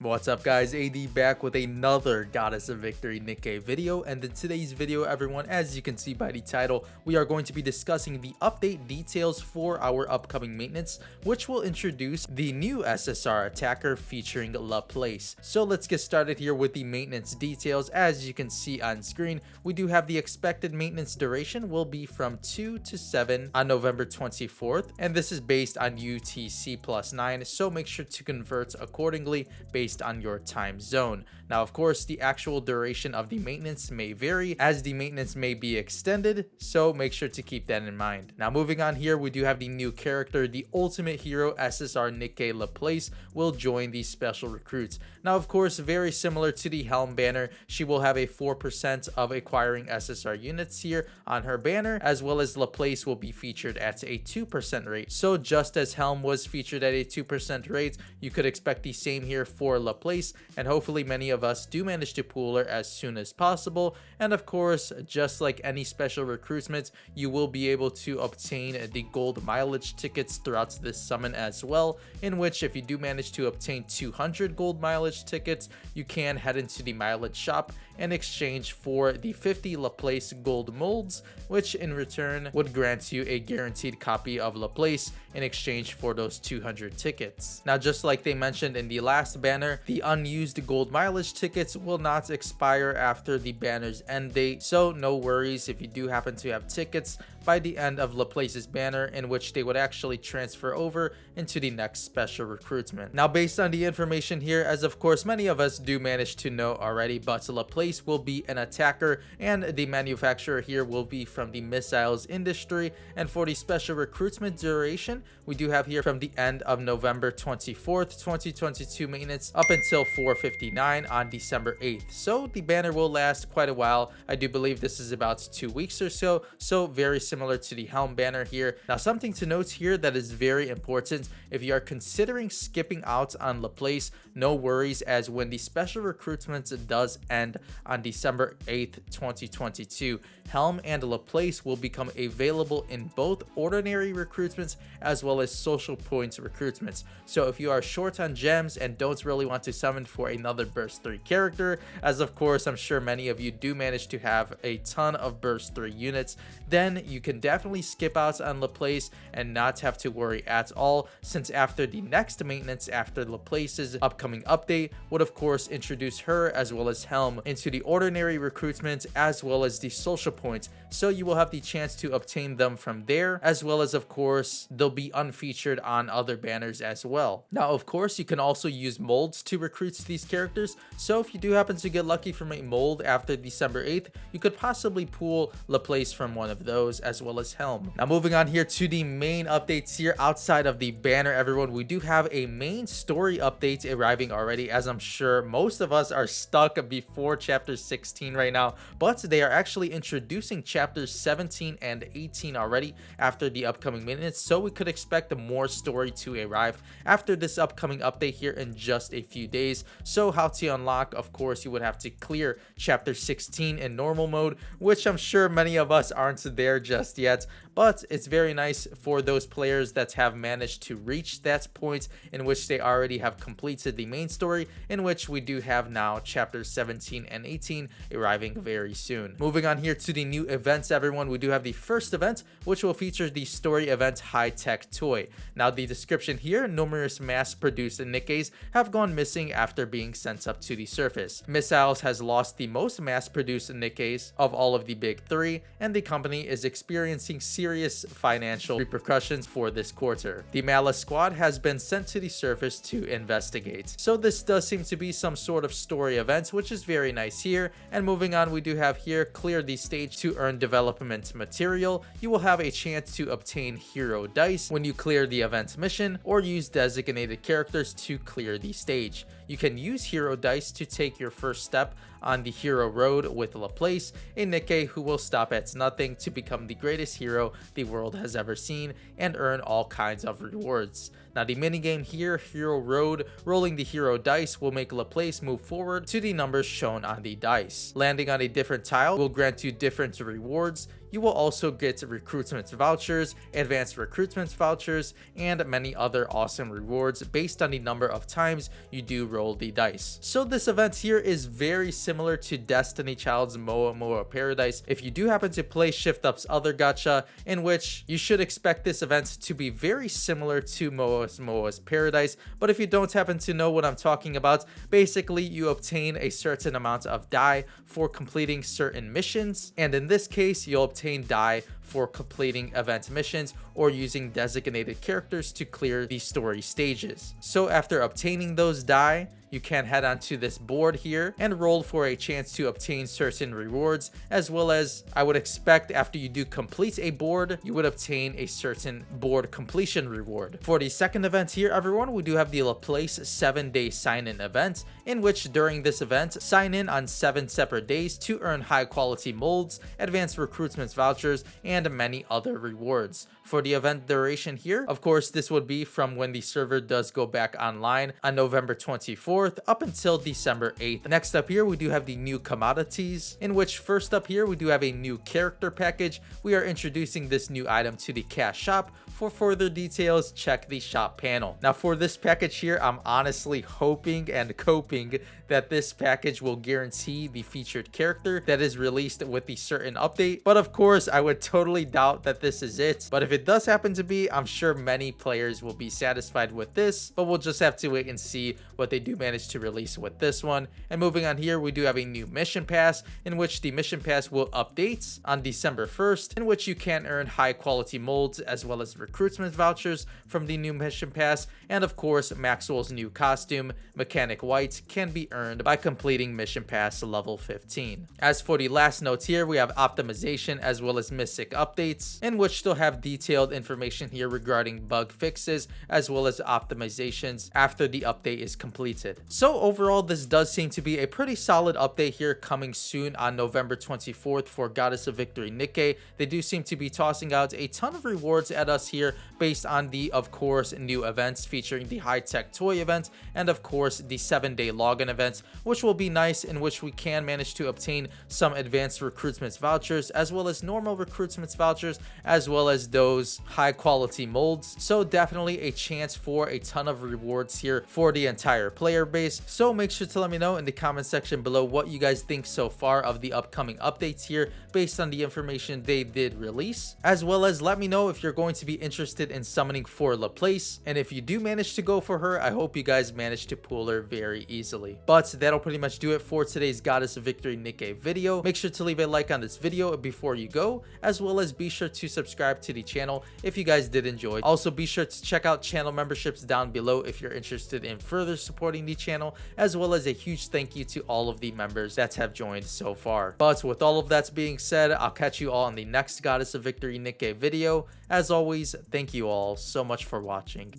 What's up guys, AD back with another Goddess of Victory Nikke video, and in today's video everyone, as you can see by the title, we are going to be discussing the update details for our upcoming maintenance, which will introduce the new SSR attacker featuring Laplace. So let's get started here with the maintenance details. As you can see on screen, we do have the expected maintenance duration will be from 2 to 7 on November 24th, and this is based on UTC plus 9, so make sure to convert accordingly based on your time zone. Now, of course, the actual duration of the maintenance may vary as the maintenance may be extended, so make sure to keep that in mind. Now, moving on here, we do have the new character, the ultimate hero SSR Nikke Laplace will join the special recruits. Now, of course, very similar to the Helm banner, she will have a 4% of acquiring SSR units here on her banner, as well as Laplace will be featured at a 2% rate. So just as Helm was featured at a 2% rate, you could expect the same here for Laplace, and hopefully many of us do manage to pull her as soon as possible. And of course, just like any special recruitment, you will be able to obtain the gold mileage tickets throughout this summon as well, in which if you do manage to obtain 200 gold mileage tickets, you can head into the mileage shop and exchange for the 50 Laplace gold molds, which in return would grant you a guaranteed copy of Laplace in exchange for those 200 tickets. Now, just like they mentioned in the last banner, the unused gold mileage tickets will not expire after the banner's end date, so no worries if you do happen to have tickets by the end of Laplace's banner, in which they would actually transfer over into the next special recruitment. Now, based on the information here, as of course many of us do manage to know already, but Laplace will be an attacker and the manufacturer here will be from the missiles industry. And for the special recruitment duration, we do have here from the end of November 24th 2022 maintenance up until 4:59 on December 8th, so the banner will last quite a while. I do believe this is about 2 weeks or so, so very similar to the Helm banner here. Now, something to note here that is very important: if you are considering skipping out on Laplace, no worries, as when the special recruitment does end on December 8th 2022, Helm and Laplace will become available in both ordinary recruitments as well as social points recruitments. So if you are short on gems and don't really want to summon for another burst 3 character, as of course I'm sure many of you do manage to have a ton of burst 3 units, then you can definitely skip out on Laplace and not have to worry at all, since after the next maintenance after Laplace's upcoming update would of course introduce her as well as Helm into the ordinary recruitment as well as the social points, so you will have the chance to obtain them from there, as well as of course they'll be unfeatured on other banners as well. Now, of course, you can also use molds to recruit these characters, so if you do happen to get lucky from a mold after December 8th, you could possibly pull Laplace from one of those as well as Helm. Now, moving on here to the main updates here outside of the banner, everyone, we do have a main story update arriving already, as I'm sure most of us are stuck before chapter 16 right now, but they are actually introducing chapters 17 and 18 already after the upcoming minutes, so we could expect more story to arrive after this upcoming update here in just a few days. So how to unlock, of course, you would have to clear chapter 16 in normal mode, which I'm sure many of us aren't there just yet, but it's very nice for those players that have managed to reach that point in which they already have completed the main story, in which we do have now chapters 17 and 18 arriving very soon. Moving on here to the new events, everyone, we do have the first event, which will feature the story event high-tech toy. Now, the description here: numerous mass-produced Nikkes have gone missing after being sent up to the surface. Missiles has lost the most mass-produced Nikkes of all of the big three, and the company is experiencing serious financial repercussions for this quarter. The Malice squad has been sent to the surface to investigate. So this does seem to be some sort of story event, which is very nice here. And moving on, we do have here clear the stage to earn development material. You will have a chance to obtain hero dice when you clear the event mission, or use designated characters to clear the stage. You can use hero dice to take your first step on the hero road with Laplace, a Nikke who will stop at nothing to become the greatest hero the world has ever seen and earn all kinds of rewards. Now, the minigame here, Hero Road, rolling the hero dice will make Laplace move forward to the numbers shown on the dice. Landing on a different tile will grant you different rewards. you will also get recruitment vouchers, advanced recruitment vouchers, and many other awesome rewards based on the number of times you do roll the dice. So this event here is very similar to Destiny Child's Moa Moa Paradise if you do happen to play Shift Up's other gacha, in which you should expect this event to be very similar to Moa's Paradise. But if you don't happen to know what I'm talking about, basically you obtain a certain amount of die for completing certain missions, and in this case you'll obtain die for completing event missions or using designated characters to clear the story stages. So after obtaining those die, you can head onto this board here and roll for a chance to obtain certain rewards, as well as I would expect after you do complete a board, you would obtain a certain board completion reward. For the second event here, everyone, we do have the Laplace 7-day sign-in event, in which during this event, sign in on 7 separate days to earn high quality molds, advanced recruitment vouchers, and many other rewards. For the event duration here, of course, this would be from when the server does go back online on November 24th up until December 8th. Next up here, we do have the new commodities, in which first up here, we do have a new character package. We are introducing this new item to the cash shop. For further details, check the shop panel. Now for this package here, I'm honestly hoping and coping that this package will guarantee the featured character that is released with the certain update. But of course, I would totally doubt that this is it. But if it does happen to be, I'm sure many players will be satisfied with this, but we'll just have to wait and see what they do manage to release with this one. And moving on here, we do have a new mission pass, in which the mission pass will update on December 1st, in which you can earn high quality molds as well as recruitment vouchers from the new mission pass. And of course, Maxwell's new costume, Mechanic White, can be earned by completing mission pass level 15. As for the last notes here, we have optimization as well as Mystic updates, in which they'll have detailed information here regarding bug fixes as well as optimizations after the update is completed. So overall, this does seem to be a pretty solid update here coming soon on November 24th for Goddess of Victory Nikke. They do seem to be tossing out a ton of rewards at us here based on the, of course, new events featuring the high-tech toy event and of course the 7-day login events, which will be nice, in which we can manage to obtain some advanced recruitment vouchers as well as normal recruitment vouchers as well as those high quality molds. So definitely a chance for a ton of rewards here for the entire player base. So make sure to let me know in the comment section below what you guys think so far of the upcoming updates here based on the information they did release, as well as let me know if you're going to be interested in summoning for Laplace, and if you do manage to go for her, I hope you guys manage to pull her very easily. But that'll pretty much do it for today's Goddess of Victory Nikke video. Make sure to leave a like on this video before you go, as well as be sure to subscribe to the channel if you guys did enjoy. Also be sure to check out channel memberships down below if you're interested in further supporting the channel, as well as a huge thank you to all of the members that have joined so far. But with all of that being said, I'll catch you all on the next Goddess of Victory Nikke video. As always, thank you all so much for watching.